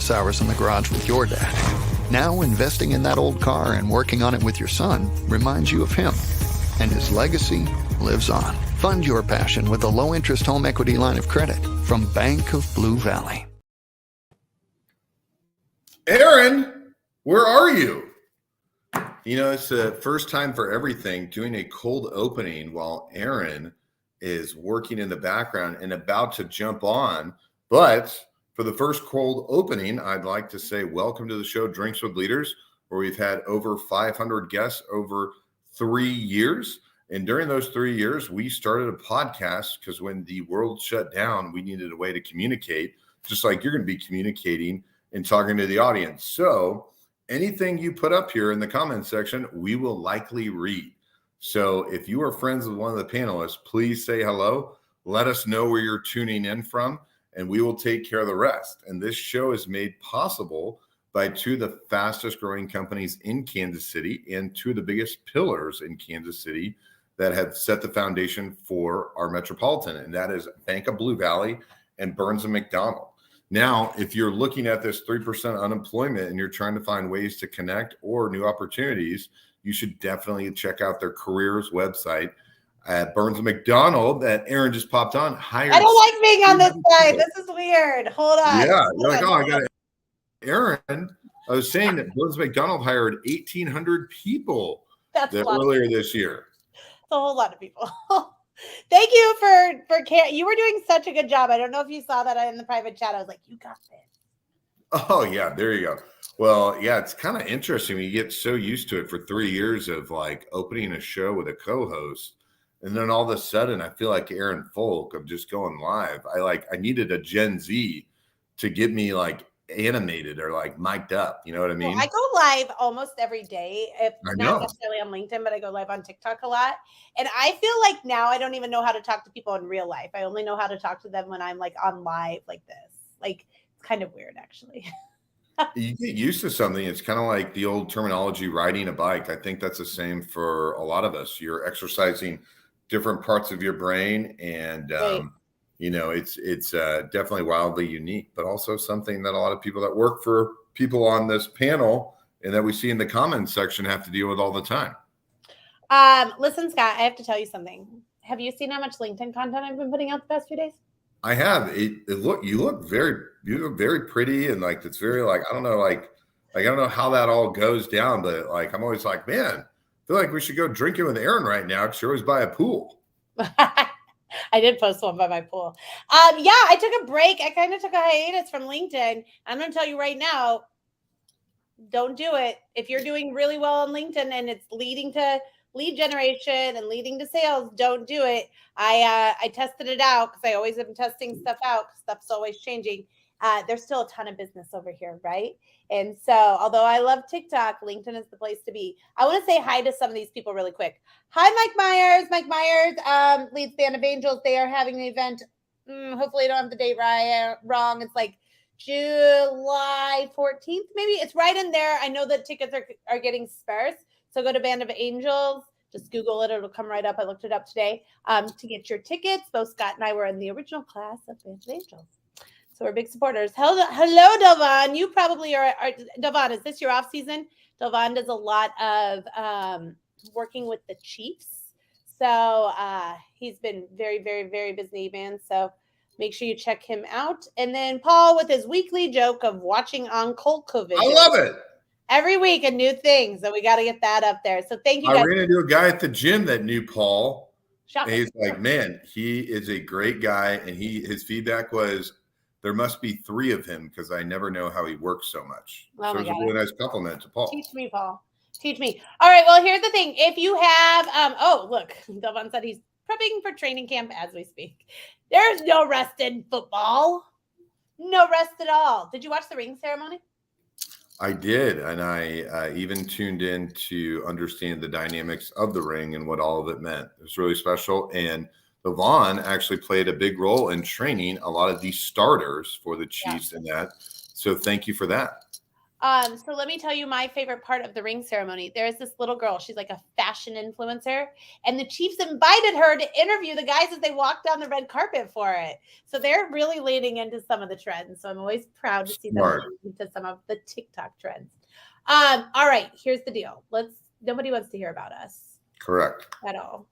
office hours in the garage with your dad. Now investing in that old car and working on it with your son reminds you of him. And his legacy lives on. Fund your passion with a low-interest home equity line of credit from Bank of Blue Valley. Aaron, where are you? You know, it's the first time for everything doing a cold opening while Aaron is working in the background and about to jump on. But for the first cold opening, I'd like to say welcome to the show, Drinks with Leaders, where we've had over 500 guests over 3 years. And during those 3 years, we started a podcast because when the world shut down, we needed a way to communicate, just like you're going to be communicating and talking to the audience. So anything you put up here in the comments section, we will likely read. So if you are friends with one of the panelists, please say hello. Let us know where you're tuning in from, and we will take care of the rest. And this show is made possible by two of the fastest growing companies in Kansas City and two of the biggest pillars in Kansas City that have set the foundation for our metropolitan, and that is Bank of Blue Valley and Burns and McDonnell. Now, if you're looking at this 3% unemployment and you're trying to find ways to connect or new opportunities, you should definitely check out their careers website at Burns and McDonnell that Aaron just popped on. I don't like being on this side. This is weird. Hold on. Yeah, you're like, oh, I got it. Aaron, I was saying that Burns and McDonnell hired 1,800 people earlier this year. That's a whole lot of people. Thank you for you were doing such a good job. I don't know if you saw that in the private chat. I was like, you got this. Oh, yeah, there you go. Well, yeah, it's kind of interesting. You get so used to it for 3 years of like opening a show with a co-host. And then all of a sudden, I feel like Aaron Fulk of just going live. I needed a Gen Z to get me like animated or like mic'd up. You know what I mean? Well, I go live almost every day. If not necessarily on LinkedIn, but I go live on TikTok a lot. And I feel like now I don't even know how to talk to people in real life. I only know how to talk to them when I'm like on live like this. Like it's kind of weird, actually. You get used to something. It's kind of like the old terminology, riding a bike. I think that's the same for a lot of us. You're exercising different parts of your brain, and Right. you know, it's definitely wildly unique, but also something that a lot of people that work for people on this panel and that we see in the comments section have to deal with all the time. Listen, Scott, I have to tell you something. Have you seen how much LinkedIn content I've been putting out the past few days? I have. You look very pretty, and like it's very like I don't know how that all goes down, but like I'm always like, man, I feel like we should go drinking with Aaron right now because you're always by a pool. I did post one by my pool. Yeah, I took a break. I kind of took a hiatus from LinkedIn. I'm going to tell you right now, don't do it. If you're doing really well on LinkedIn and it's leading to lead generation and leading to sales, don't do it. I tested it out because I always am testing stuff out because stuff's always changing. There's still a ton of business over here, right? And so, although I love TikTok, LinkedIn is the place to be. I want to say hi to some of these people really quick. Hi, Mike Myers. Mike Myers leads Band of Angels. They are having an event. Hopefully, I don't have the date wrong. It's like July 14th, maybe. It's right in there. I know that tickets are getting sparse. So go to Band of Angels. Just Google it. It'll come right up. I looked it up today to get your tickets. Both Scott and I were in the original class of Band of Angels. So we're big supporters. Hello, Delvon. You probably are. Delvon, is this your off season? Delvon does a lot of working with the Chiefs. So he's been very, very, very busy, man. So make sure you check him out. And then Paul with his weekly joke of watching on Cold COVID. I love it. Every week a new thing. So we got to get that up there. So thank you guys. I ran into a guy at the gym that knew Paul. Shocking. And he's like, man, he is a great guy. And his feedback was, there must be 3 of him because I never know how he works so much. Oh so it was a really nice compliment to Paul. Teach me, Paul. Teach me. All right. Well, here's the thing. If you have, oh, look, Delvon said he's prepping for training camp as we speak. There's no rest in football. No rest at all. Did you watch the ring ceremony? I did. And I even tuned in to understand the dynamics of the ring and what all of it meant. It was really special. And Levon actually played a big role in training a lot of these starters for the Chiefs in that. So thank you for that. So let me tell you my favorite part of the ring ceremony. There is this little girl. She's like a fashion influencer, and the Chiefs invited her to interview the guys as they walk down the red carpet for it. So they're really leaning into some of the trends. So I'm always proud to see them lean into some of the TikTok trends. All right, here's the deal. Nobody wants to hear about us. Correct. At all.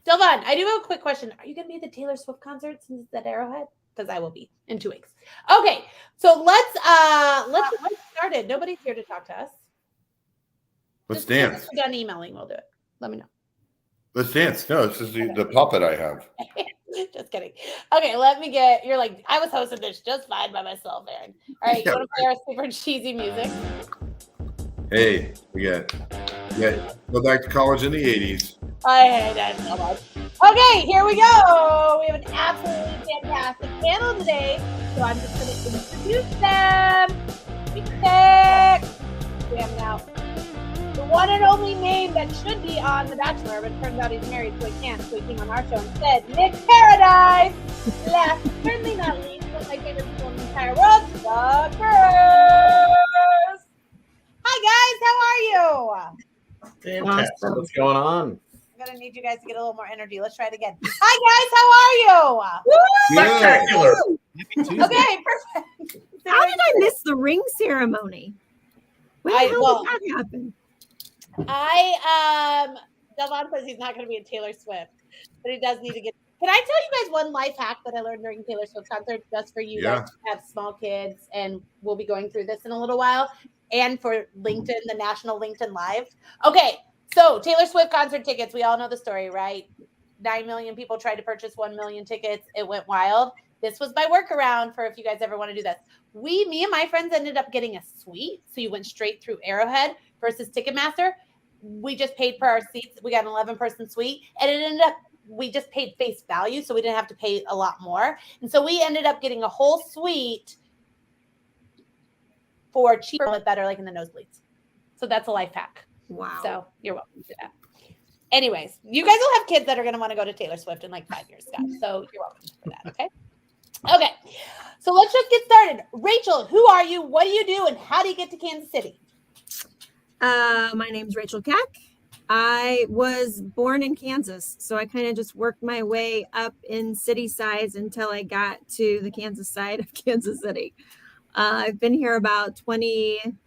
Delvon, I do have a quick question. Are you going to be at the Taylor Swift concert since it's at Arrowhead? Because I will be in 2 weeks. Okay, so let's get started. Nobody's here to talk to us. Let's dance. We're done emailing. We'll do it. Let me know. Let's dance. No, this is the puppet I have. Just kidding. Okay, you're like, I was hosting this just fine by myself, Aaron. All right, you want to play our super cheesy music? Hey, we got go back to college in the 80s. I hate that so much. Okay, here we go. We have an absolutely fantastic panel today. So I'm just going to introduce them. Keck. Damn out. The one and only name that should be on The Bachelor, but turns out he's married, so he can't. So he came on our show instead. Nick Paradise. Last, certainly not least, one of my favorite people in the entire world, the Burris. Hi, guys. How are you? Fantastic. What's going on? I'm going to need you guys to get a little more energy. Let's try it again. Hi, guys. How are you? Spectacular. Okay, perfect. How did I miss the ring ceremony? When the hell did that happen? Delvon says he's not going to be in Taylor Swift, but he does need to get. Can I tell you guys one life hack that I learned during Taylor Swift concert, just for you guys who have small kids, and we'll be going through this in a little while, and for LinkedIn, the National LinkedIn Live. Okay, so Taylor Swift concert tickets, we all know the story, right? 9 million people tried to purchase 1 million tickets. It went wild. This was my workaround for if you guys ever want to do this. Me and my friends ended up getting a suite, so you went straight through Arrowhead versus Ticketmaster. We just paid for our seats. We got an 11-person suite, and it ended up, we just paid face value, so we didn't have to pay a lot more. And so we ended up getting a whole suite for cheaper, but better, like in the nosebleeds. So that's a life hack. Wow. So you're welcome to that. Anyways, you guys will have kids that are going to want to go to Taylor Swift in like 5 years, Scott. So you're welcome for that. Okay. Okay. So let's just get started. Rachel, who are you? What do you do? And how do you get to Kansas City? My name's Rachel Keck. I was born in Kansas, so I kind of just worked my way up in city size until I got to the Kansas side of Kansas City. I've been here about 20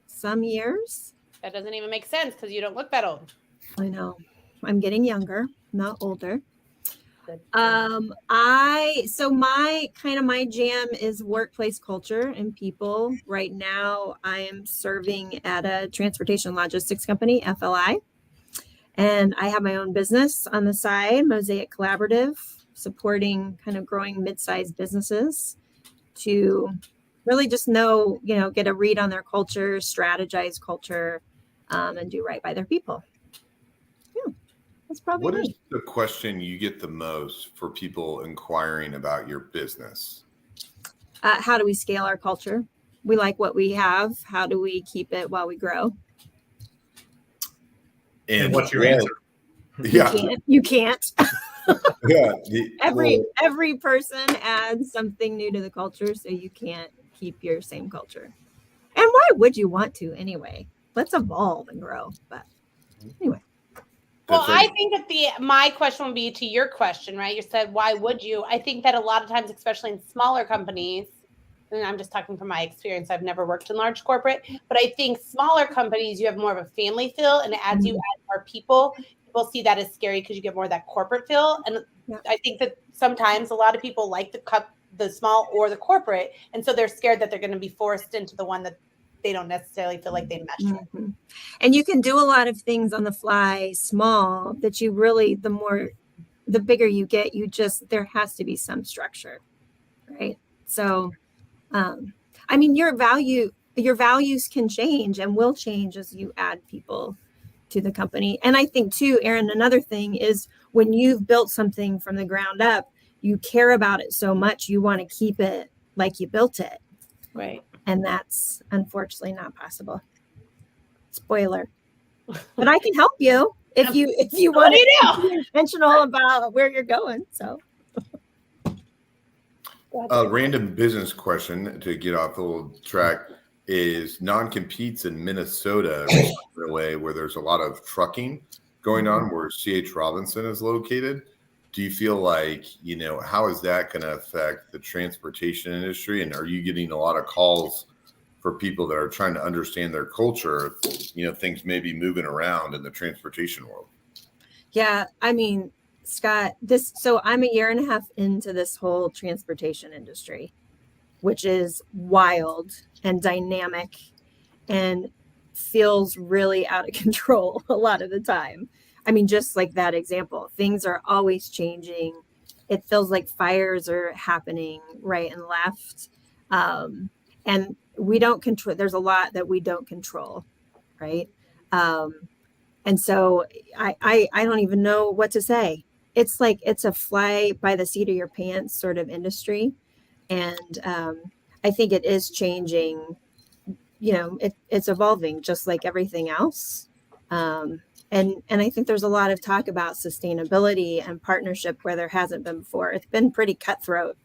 some years. That doesn't even make sense because you don't look that old. I know. I'm getting younger, not older. My jam is workplace culture and people. Right now, I am serving at a transportation logistics company, FLI, and I have my own business on the side, Mosaic Collaborative, supporting kind of growing mid-sized businesses to really just get a read on their culture, strategize culture, and do right by their people. That's probably What is the question you get the most for people inquiring about your business? How do we scale our culture? We like what we have. How do we keep it while we grow? And what's your answer? Yeah, you can't. Yeah. Every person adds something new to the culture, so you can't keep your same culture. And why would you want to anyway? Let's evolve and grow. But anyway. Well, I think that my question would be to your question, right? You said, why would you? I think that a lot of times, especially in smaller companies, and I'm just talking from my experience, I've never worked in large corporate, but I think smaller companies, you have more of a family feel, and as you add more people see that as scary because you get more of that corporate feel. And I think that sometimes a lot of people like the small or the corporate, and so they're scared that they're going to be forced into the one that they don't necessarily feel like they mesh with. And you can do a lot of things on the fly small that you really, the bigger you get, there has to be some structure, right? So, your values can change and will change as you add people to the company. And I think too, Aaron, another thing is when you've built something from the ground up, you care about it so much, you want to keep it like you built it. Right. And that's unfortunately not possible. Spoiler. But I can help you if you want to be intentional about where you're going. So A random business question to get off the little track is non-competes in Minnesota in a way where there's a lot of trucking going on where C.H. Robinson is located. Do you feel like, how is that going to affect the transportation industry? And are you getting a lot of calls for people that are trying to understand their culture? Things may be moving around in the transportation world. Yeah, I mean, Scott, so I'm a year and a half into this whole transportation industry, which is wild and dynamic and feels really out of control a lot of the time. I mean, just like that example, things are always changing. It feels like fires are happening right and left. And we don't control, there's a lot that we don't control, right? And so I don't even know what to say. It's like it's a fly by the seat of your pants sort of industry. And I think it is changing. It's evolving just like everything else. And I think there's a lot of talk about sustainability and partnership where there hasn't been before. It's been pretty cutthroat.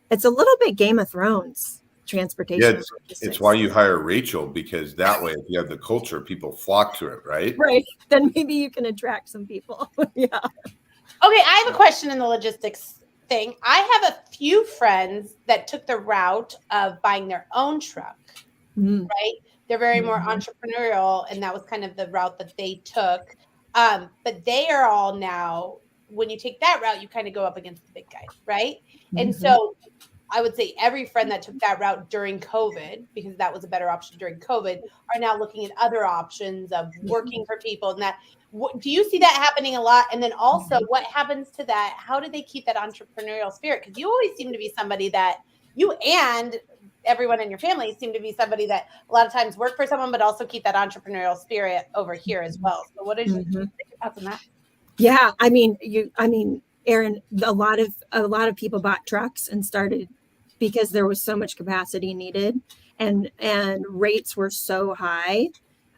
It's a little bit Game of Thrones transportation. Yeah, it's why you hire Rachel, because that way, if you have the culture, people flock to it, right? Right. Then maybe you can attract some people. Yeah. Okay, I have a question in the logistics thing. I have a few friends that took the route of buying their own truck, right? They're very more entrepreneurial, and that was kind of the route that they took. But they are all now, when you take that route, you kind of go up against the big guys, right? And so I would say every friend that took that route during COVID, because that was a better option during COVID, are now looking at other options of working for people. And that, do you see that happening a lot? And then also, what happens to that? How do they keep that entrepreneurial spirit? Because you always seem to be somebody that you and everyone in your family seem to be somebody that a lot of times work for someone, but also keep that entrepreneurial spirit over here as well. So what is your thoughts on that? Yeah, I mean, Aaron, a lot of people bought trucks and started because there was so much capacity needed, and rates were so high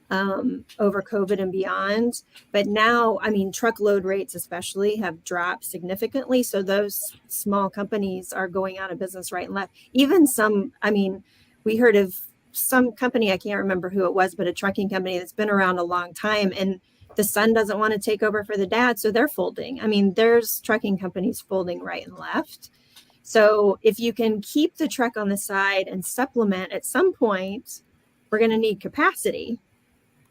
over COVID and beyond. But now, I mean, truckload rates especially have dropped significantly. So those small companies are going out of business right and left. Even some, I mean, we heard of some company, I can't remember who it was, but a trucking company that's been around a long time, and the son doesn't want to take over for the dad, so they're folding. I mean, there's trucking companies folding right and left. So if you can keep the truck on the side and supplement, at some point, we're going to need capacity,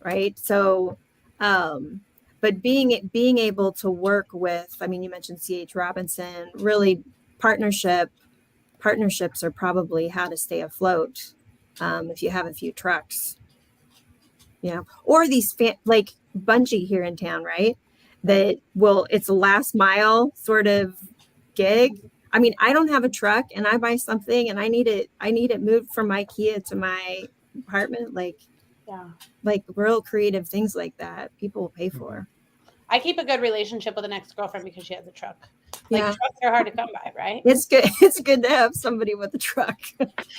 right? So, but being able to work with, I mean, you mentioned C.H. Robinson, really partnerships are probably how to stay afloat if you have a few trucks. Yeah. Or these like Bungie here in town, right? It's a last mile sort of gig. I mean, I don't have a truck and I buy something and I need it moved from IKEA to my apartment. Like real creative things like that people will pay for. I keep a good relationship with an ex-girlfriend because she has a truck. Trucks are hard to come by, right? It's good. It's good to have somebody with a truck.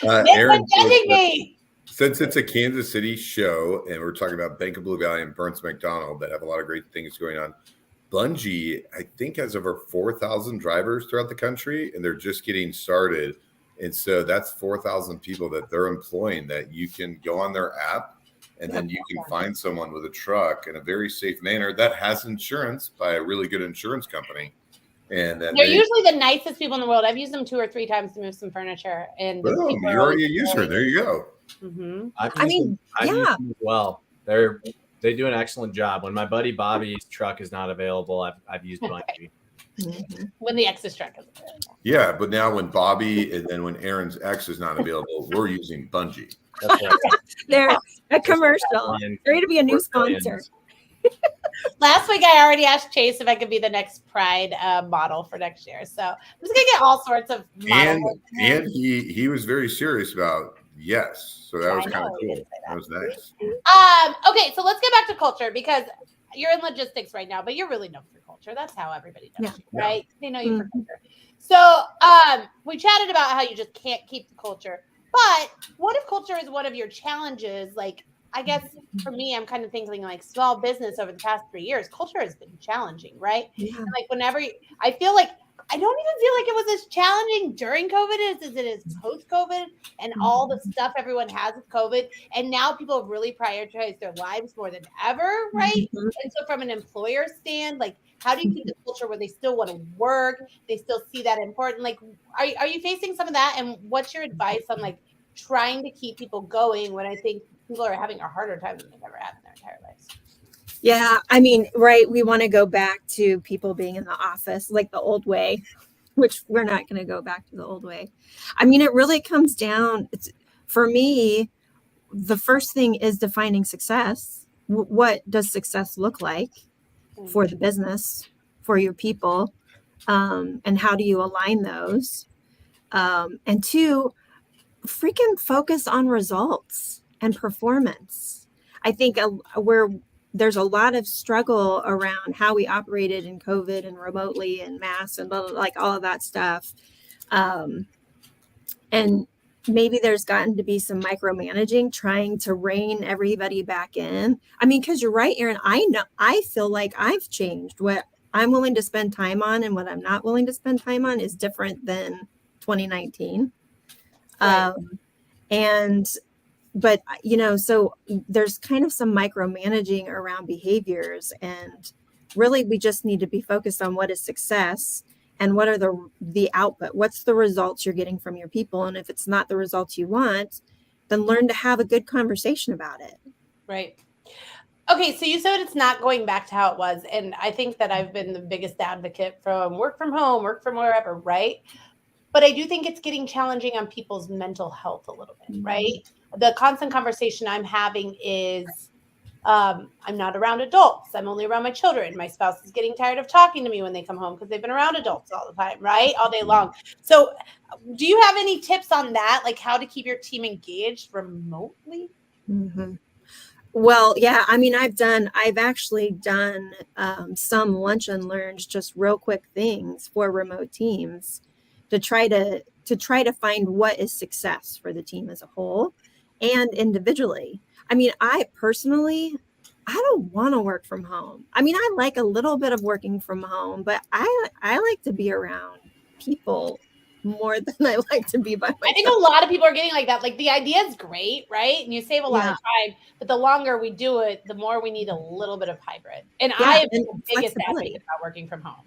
Aaron, judging me. Since it's a Kansas City show and we're talking about Bank of Blue Valley and Burns McDonnell that have a lot of great things going on, Bungie, I think, has over 4,000 drivers throughout the country, and they're just getting started. And so that's 4,000 people that they're employing that you can go on their app, and then you can find someone with a truck in a very safe manner that has insurance by a really good insurance company. And they're usually the nicest people in the world. I've used them 2 or 3 times to move some furniture. And boom, you're already a user. There you go. I've used them as well. They do an excellent job. When my buddy Bobby's truck is not available, I've used Bungie. When the ex's truck is available. Yeah, but now when Bobby and then when Aaron's ex is not available, we're using Bungie. That's right. They're a commercial. Ready to be a new sponsor. Last week, I already asked Chase if I could be the next Pride model for next year. So I'm just gonna get all sorts of models. And he was very serious about yes. So that was kind of cool. That was nice. Okay, so let's get back to culture because you're in logistics right now, but you're really known for culture. That's how everybody does you, right? They know you for culture. So we chatted about how you just can't keep the culture. But what if culture is one of your challenges? Like, I guess for me, I'm kind of thinking like small business over the past 3 years, culture has been challenging, right? Yeah. And like whenever I feel like I don't even feel like it was as challenging during COVID as it is post-COVID and all the stuff everyone has with COVID. And now people have really prioritized their lives more than ever, right? Mhm. And so from an employer stand, like how do you keep the culture where they still want to work? They still see that important? Like, are you facing some of that? And what's your advice on like trying to keep people going when I think people are having a harder time than they've ever had in their entire lives? Yeah, I mean, right. We want to go back to people being in the office like the old way, which we're not going to go back to the old way. I mean, it really comes down, for me, the first thing is defining success. What does success look like for the business, for your people? And how do you align those? And two, freaking focus on results and performance. I think there's a lot of struggle around how we operated in COVID and remotely and masks and blah, blah, like all of that stuff. And maybe there's gotten to be some micromanaging, trying to rein everybody back in. I mean, because you're right, Erin. I feel like I've changed. What I'm willing to spend time on and what I'm not willing to spend time on is different than 2019. Right. But so there's kind of some micromanaging around behaviors, and really we just need to be focused on what is success and what are the output. What's the results you're getting from your people? And if it's not the results you want, then learn to have a good conversation about it. Right. Okay, so you said it's not going back to how it was. And I think that I've been the biggest advocate from work from home, work from wherever, right? But I do think it's getting challenging on people's mental health a little bit, right? The constant conversation I'm having is I'm not around adults. I'm only around my children. My spouse is getting tired of talking to me when they come home because they've been around adults all the time, right? All day long. So do you have any tips on that? Like how to keep your team engaged remotely? Mm-hmm. Well, yeah, I mean, I've actually done some lunch and learns, just real quick things for remote teams to try to find what is success for the team as a whole and individually. I mean, I don't want to work from home. I mean, I like a little bit of working from home, but I like to be around people more than I like to be by myself. I think a lot of people are getting like that. Like the idea is great, right? And you save a lot of time, but the longer we do it, the more we need a little bit of hybrid. And I am the biggest advocate about working from home.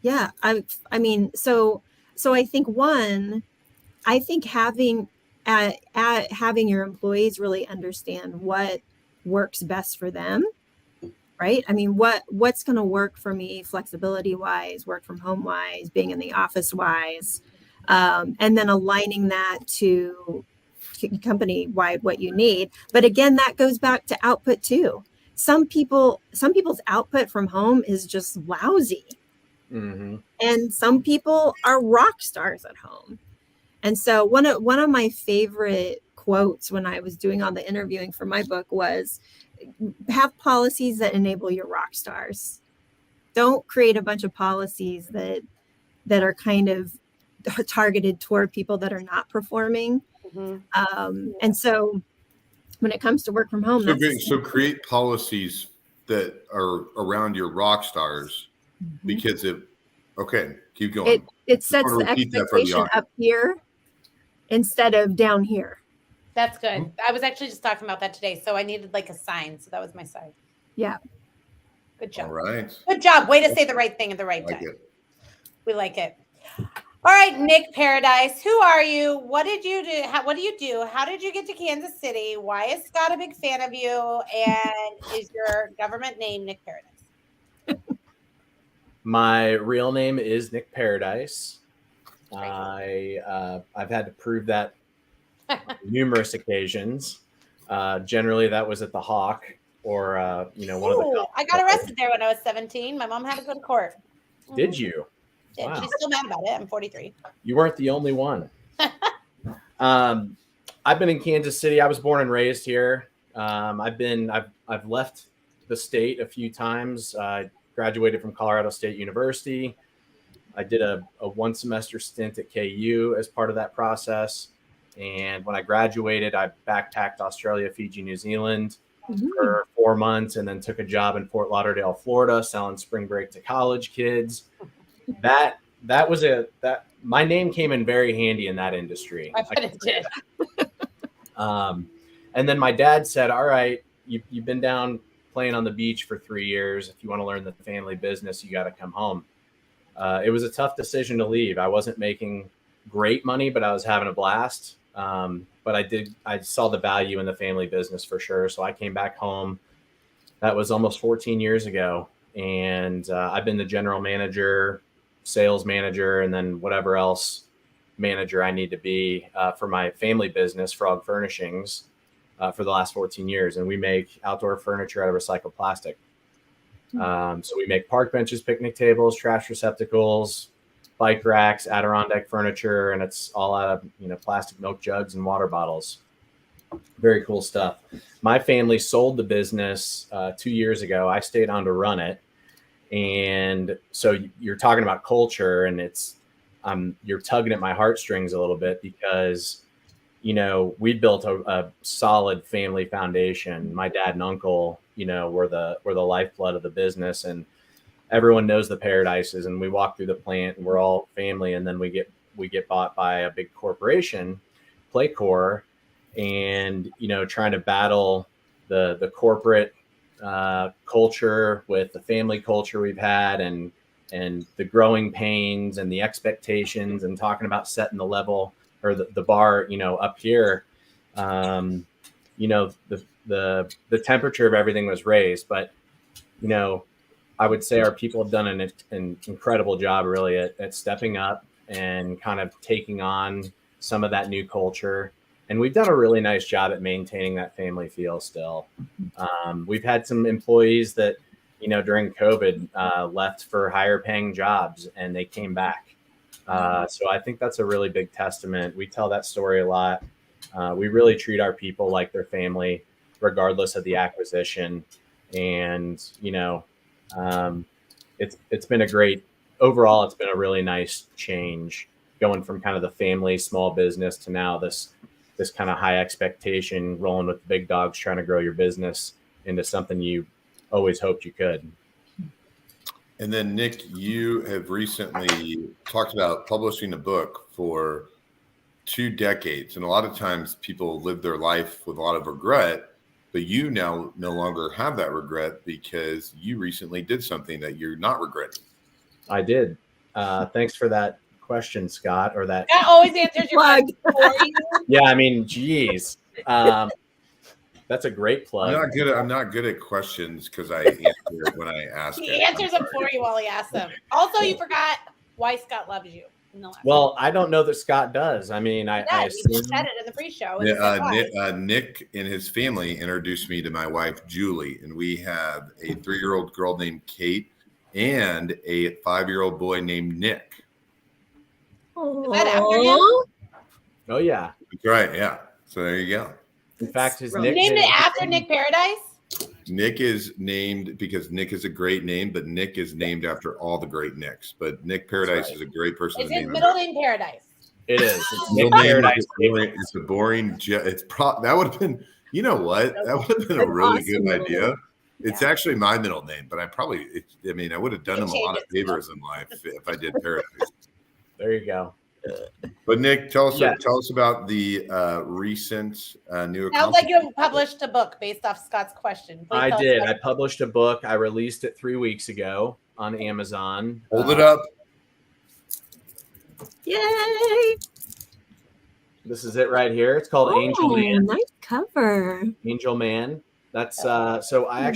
Yeah. I mean, so I think having your employees really understand what works best for them, right? I mean, what's going to work for me flexibility wise, work from home wise, being in the office wise, and then aligning that to company wide what you need. But again, that goes back to output too. Some people's output from home is just lousy. Mm-hmm. And some people are rock stars at home. And so one of my favorite quotes when I was doing all the interviewing for my book was, have policies that enable your rock stars. Don't create a bunch of policies that are kind of targeted toward people that are not performing. Mm-hmm. And so when it comes to work from home, so create policies that are around your rock stars. Mm-hmm. Because keep going. It sets the expectation up here instead of down here. That's good. Mm-hmm. I was actually just talking about that today. So I needed like a sign. So that was my sign. Yeah. Good job. All right. Good job. Way to say the right thing at the right time. We like it. All right, Nick Paradise. Who are you? What did you do? What do you do? How did you get to Kansas City? Why is Scott a big fan of you? And is your government name Nick Paradise? My real name is Nick Paradise. I've had to prove that numerous occasions. Generally, that was at the Hawk or one of the. I got arrested there when I was 17. My mom had to go to court. Did you? Wow. She's still mad about it. I'm 43. You weren't the only one. I've been in Kansas City. I was born and raised here. I've left the state a few times. I graduated from Colorado State University. I did a one semester stint at KU as part of that process. And when I graduated, I backpacked Australia, Fiji, New Zealand for 4 months, and then took a job in Fort Lauderdale, Florida, selling spring break to college kids. That my name came in very handy in that industry. I bet it did. And then my dad said, all right, you've been down playing on the beach for 3 years. If you want to learn the family business, you got to come home. It was a tough decision to leave. I wasn't making great money, but I was having a blast. But I saw the value in the family business for sure. So I came back home. That was almost 14 years ago. And I've been the general manager, sales manager, and then whatever else manager I need to be for my family business, Frog Furnishings, for the last 14 years. And we make outdoor furniture out of recycled plastic. So we make park benches, picnic tables, trash receptacles, bike racks, Adirondack furniture, and it's all out of plastic milk jugs and water bottles. Very cool stuff. My family sold the business 2 years ago. I stayed on to run it. And so you're talking about culture, and you're tugging at my heartstrings a little bit because, we built a solid family foundation. My dad and uncle, were the lifeblood of the business, and everyone knows the Paradises, and we walk through the plant and we're all family. And then we get bought by a big corporation, Playcore, and, trying to battle the corporate culture with the family culture we've had, and the growing pains and the expectations, and talking about setting the level or the bar, up here. The temperature of everything was raised, but I would say our people have done an incredible job really at stepping up and kind of taking on some of that new culture. And we've done a really nice job at maintaining that family feel still. We've had some employees that, during COVID left for higher paying jobs, and they came back. So I think that's a really big testament. We tell that story a lot. We really treat our people like their family, regardless of the acquisition. And, it's been overall, it's been a really nice change going from kind of the family small business to now this kind of high expectation, rolling with the big dogs, trying to grow your business into something you always hoped you could. And then, Nick, you have recently talked about publishing a book for 2 decades. And a lot of times people live their life with a lot of regret, but you now no longer have that regret because you recently did something that you're not regretting. I did. Thanks for that question, Scott, or that. That always answers your question for you. Yeah, I mean, geez. That's a great plug. I'm not good at questions because I answer it when I ask. He answers them for you while he asks them. Also, you forgot why Scott loves you. Well, I don't know that Scott does. I mean, I you said it in the pre-show. Nick and his family introduced me to my wife, Julie, and we have a 3-year-old girl named Kate and a 5-year-old boy named Nick. Is that after him? Oh, yeah. That's right, yeah. So there you go. In fact, you named it after Nick Paradise? Nick is named because Nick is a great name, but Nick is named after all the great Nicks. But Nick Paradise is a great person. Is his middle name Paradise? It is. It's Nick Paradise. It's a boring. That would have been. You know what? That would have been a really good idea. It's actually my middle name, but I would have done him a lot of favors in life if I did Paradise. There you go. But Nick, tell us about the recent new. Sounds like you published a book based off Scott's question. I did. I published a book. I released it 3 weeks ago on Amazon. Hold it up. Yay! This is it right here. It's called Angel Man. Nice cover. Angel Man. That's so I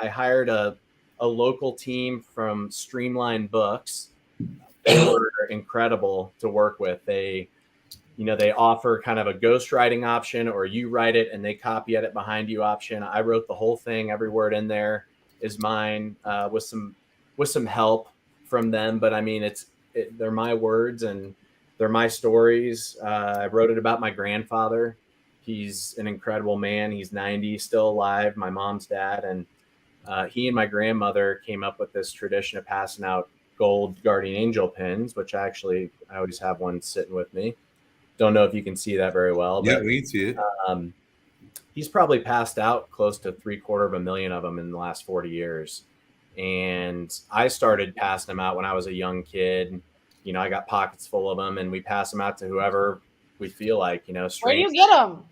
hired a local team from Streamline Books. They were incredible to work with. They offer kind of a ghostwriting option, or you write it and they copy edit behind you option. I wrote the whole thing. Every word in there is mine, with some help from them. But I mean, they're my words and they're my stories. I wrote it about my grandfather. He's an incredible man. He's 90, still alive, my mom's dad. And he and my grandmother came up with this tradition of passing out gold guardian angel pins, which I always have one sitting with me. Don't know if you can see that very well. Yeah, we can see it. He's probably passed out close to 750,000 of them in the last 40 years. And I started passing them out when I was a young kid. I got pockets full of them, and we pass them out to whoever we feel like, Where do strange. you get them?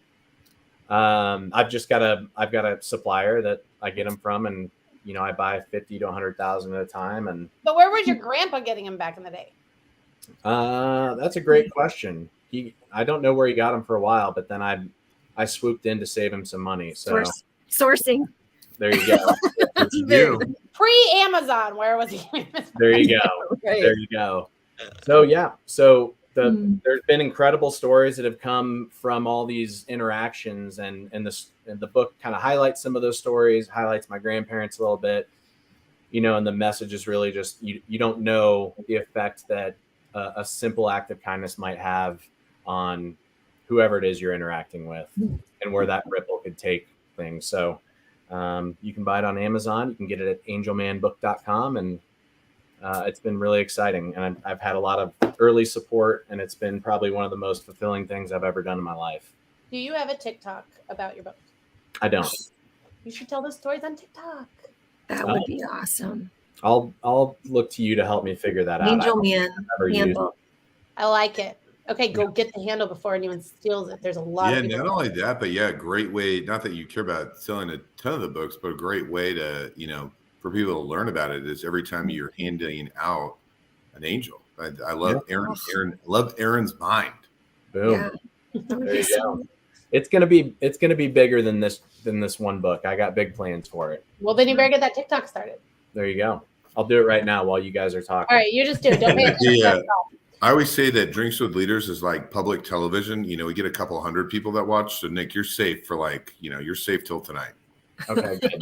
I've got a supplier that I get them from, and I buy 50 to 100,000 at a time. And But where was your grandpa getting them back in the day? that's a great question. I don't know where he got them for a while, but then I swooped in to save him some money. So Sourcing. there you go. You. Pre-Amazon, where was he? There you go. Right. There you go. So yeah, there's been incredible stories that have come from all these interactions, and the book kind of highlights some of those stories, highlights my grandparents a little bit, and the message is really just you don't know the effect that a simple act of kindness might have on whoever it is you're interacting with, and where that ripple could take things. So you can buy it on Amazon. You can get it at angelmanbook.com, and it's been really exciting. And I've had a lot of early support, and it's been probably one of the most fulfilling things I've ever done in my life. Do you have a TikTok about your book? I don't. You should tell the stories on TikTok. That would be awesome. I'll look to you to help me figure that out. Angel Man handbook. I like it. Okay, go get the handle before anyone steals it. There's a lot of people. Not only that, but great way, not that you care about selling a ton of the books, but a great way to, for people to learn about it is every time you're handing out an angel. I love love Aaron's mind. Boom. Yeah. There you go. It's gonna be bigger than this one book. I got big plans for it. Well, then you better get that TikTok started. There you go. I'll do it right now while you guys are talking. All right, you just do it. Don't pay attention. I always say that Drinks with Leaders is like public television. We get a couple hundred people that watch. So Nick, you're safe for you're safe till tonight. Okay, good.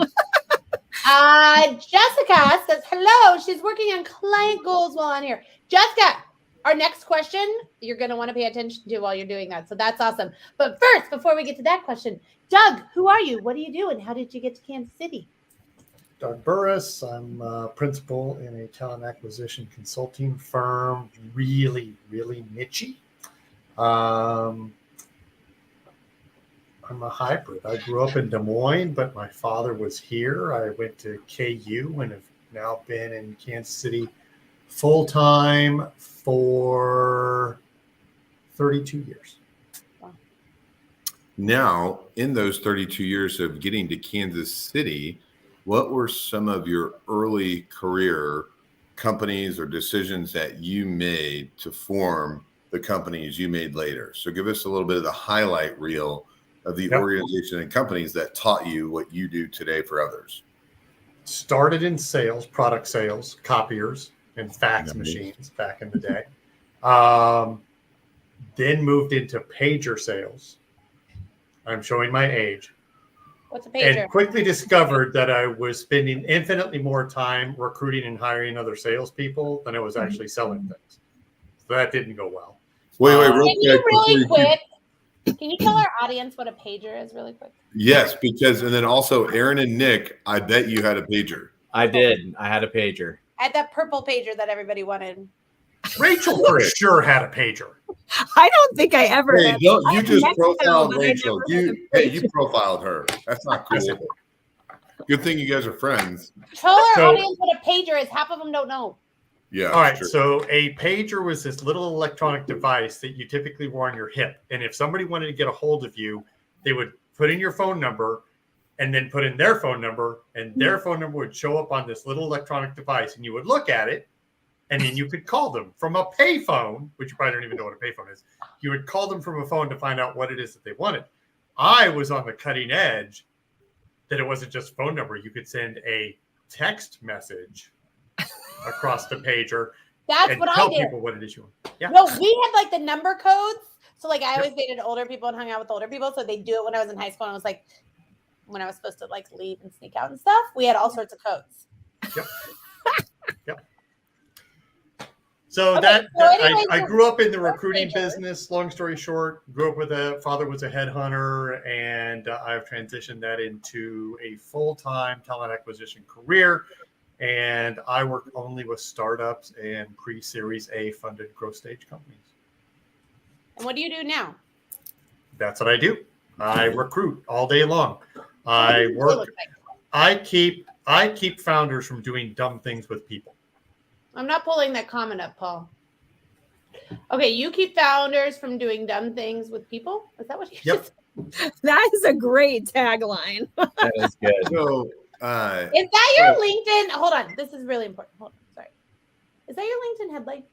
Jessica says, hello. She's working on client goals while on here. Jessica, our next question, you're going to want to pay attention to while you're doing that. So that's awesome. But first, before we get to that question, Doug, who are you? What do you do? And how did you get to Kansas City? Doug Burris. I'm a principal in a talent acquisition consulting firm, really, really niche-y. I'm a hybrid. I grew up in Des Moines, but my father was here. I went to KU and have now been in Kansas City full-time for 32 years. Wow. Now, in those 32 years of getting to Kansas City, what were some of your early career companies or decisions that you made to form the companies you made later? So give us a little bit of the highlight reel of the organization and companies that taught you what you do today for others. Started in sales, product sales, copiers, and fax machines back in the day. Then moved into pager sales. I'm showing my age. What's a pager? And quickly discovered that I was spending infinitely more time recruiting and hiring other salespeople than I was actually selling things. So that didn't go well. Wait, Can you tell our audience what a pager is really quick? Yes, and then also Aaron and Nick, I bet you had a pager. I did. I had a pager. I had that purple pager that everybody wanted. Rachel for sure had a pager. I don't think I ever. Hey, you just Mexico, profiled but I Rachel. never had a You profiled her. That's not cool. Good thing you guys are friends. Tell our audience what a pager is. Half of them don't know. Yeah. All right. True. So a pager was this little electronic device that you typically wore on your hip. And if somebody wanted to get a hold of you, they would put in your phone number and then put in their phone number, and their phone number would show up on this little electronic device, and you would look at it, and then you could call them from a payphone, which you probably don't even know what a payphone is. You would call them from a phone to find out what it is that they wanted. I was on the cutting edge that it wasn't just phone number. You could send a text message across the pager. That's and what tell I did. people what it is you want. Yeah. No, we had like the number codes. So I always dated older people and hung out with older people. So they do it when I was in high school. And I was like, when I was supposed to leave and sneak out and stuff, we had all sorts of codes. Yep. Yep. So I grew up in the recruiting business. Long story short, grew up with father was a headhunter, and I've transitioned that into a full-time talent acquisition career. And I work only with startups and pre-Series A funded growth stage companies. And what do you do now? That's what I do. I recruit all day long. I work. I keep founders from doing dumb things with people. I'm not pulling that comment up, Paul. Okay, you keep founders from doing dumb things with people. Is that what you Yep. just? That is a great tagline. That is good. So, Is that your LinkedIn? Hold on, this is really important. Hold on, sorry. Is that your LinkedIn headline?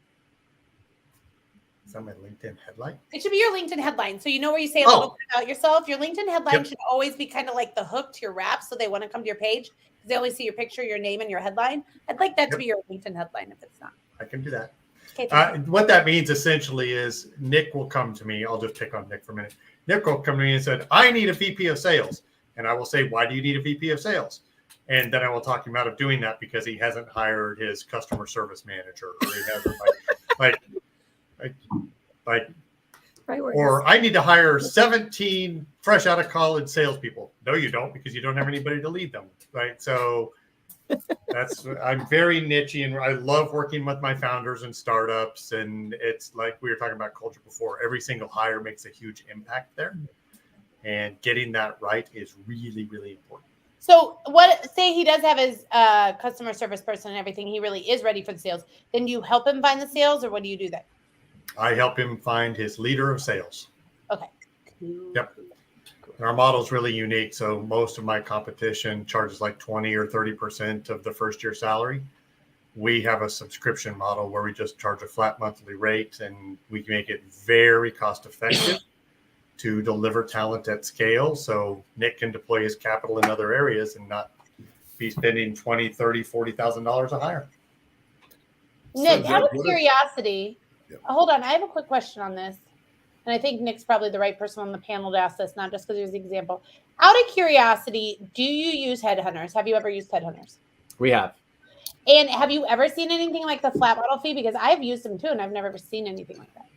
Is that my LinkedIn headline? It should be your LinkedIn headline. So you know where you say a little bit about yourself. Your LinkedIn headline should always be kind of like the hook to your wrap, so they want to come to your page because they only see your picture, your name, and your headline. I'd like that to be your LinkedIn headline if it's not. I can do that. Okay, What that means essentially is Nick will come to me. I'll just pick on Nick for a minute. Nick will come to me and said, I need a VP of sales. And I will say, why do you need a VP of sales? And then I will talk him out of doing that because he hasn't hired his customer service manager, or he hasn't or I need to hire 17 fresh out of college salespeople. No, you don't, because you don't have anybody to lead them. Right. So I'm very niche-y, and I love working with my founders and startups. And it's like we were talking about culture before. Every single hire makes a huge impact there. And getting that right is really, really important. So say he does have his customer service person and everything. He really is ready for the sales. Then do you help him find the sales, or what do you do then? I help him find his leader of sales. Okay. Yep. And our model is really unique. So most of my competition charges like 20 or 30% of the first year salary. We have a subscription model where we just charge a flat monthly rate, and we can make it very cost effective to deliver talent at scale. So Nick can deploy his capital in other areas and not be spending $20,000, $30,000, $40,000 a hire. Nick, out of curiosity, hold on. I have a quick question on this. And I think Nick's probably the right person on the panel to ask this, not just because he was the example. Out of curiosity, do you use headhunters? Have you ever used headhunters? We have. And have you ever seen anything like the flat model fee? Because I've used them too, and I've never seen anything like that.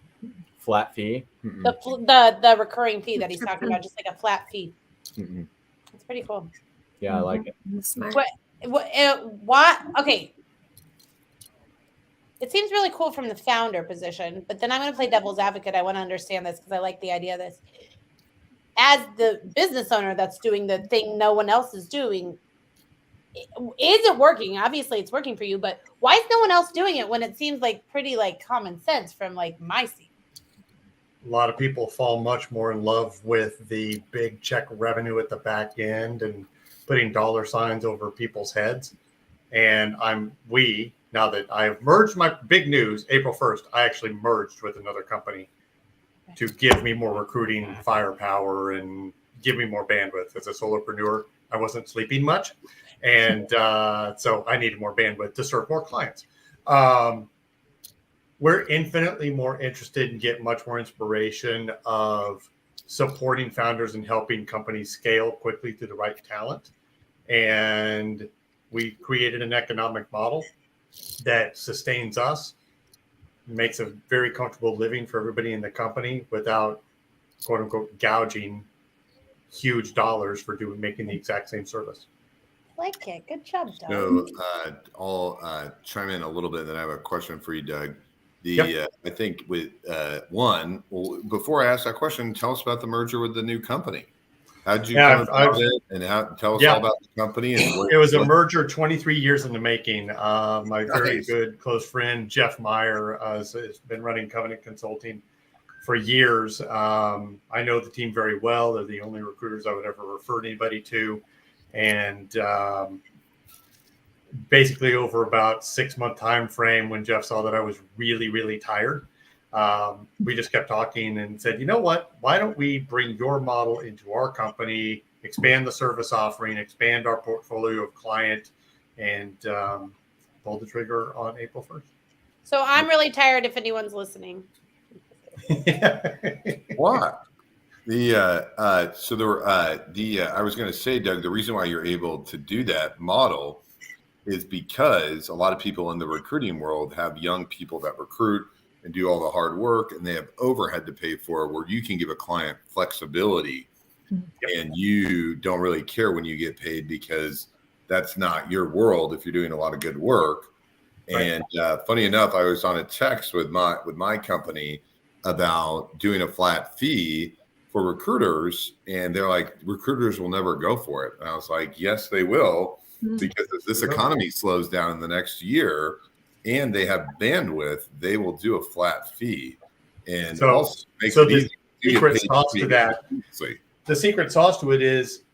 Flat fee? The recurring fee that he's talking about, just like a flat fee. Mm-mm. It's pretty cool. Yeah, I like it. Smart. What? Okay. It seems really cool from the founder position, but then I'm going to play devil's advocate. I want to understand this because I like the idea of this. As the business owner that's doing the thing no one else is doing, is it working? Obviously, it's working for you, but why is no one else doing it when it seems like pretty like common sense from like my seat? A lot of people fall much more in love with the big check revenue at the back end and putting dollar signs over people's heads. And now that I've merged, my big news, April 1st, I actually merged with another company to give me more recruiting firepower and give me more bandwidth. As a solopreneur, I wasn't sleeping much. And so I needed more bandwidth to serve more clients. We're infinitely more interested and get much more inspiration of supporting founders and helping companies scale quickly through the right talent. And we created an economic model that sustains us, makes a very comfortable living for everybody in the company without, quote unquote, gouging huge dollars for making the exact same service. Like it. Good job, Doug. So I'll chime in a little bit, then I have a question for you, Doug. I think with before I ask that question, tell us about the merger with the new company. How did you come about it, and tell us all about the company? And it was a merger 23 years in the making. My very good close friend, Jeff Meyer, has been running Covenant Consulting for years. I know the team very well. They're the only recruiters I would ever refer anybody to. And basically over about 6-month time frame, when Jeff saw that I was really, really tired, we just kept talking and said, you know what, why don't we bring your model into our company, expand the service offering, expand our portfolio of client, and pull the trigger on April 1st. So I'm really tired if anyone's listening. What? I was going to say, Doug, the reason why you're able to do that model is because a lot of people in the recruiting world have young people that recruit and do all the hard work, and they have overhead to pay for, where you can give a client flexibility and you don't really care when you get paid because that's not your world if you're doing a lot of good work. Right. And funny enough, I was on a text with my company about doing a flat fee for recruiters, and they're like, recruiters will never go for it. And I was like, yes, they will, because if this economy slows down in the next year, and they have bandwidth, they will do a flat fee. And So- also makes so it the easy to get secret paid sauce to that- previously. The secret sauce to it is,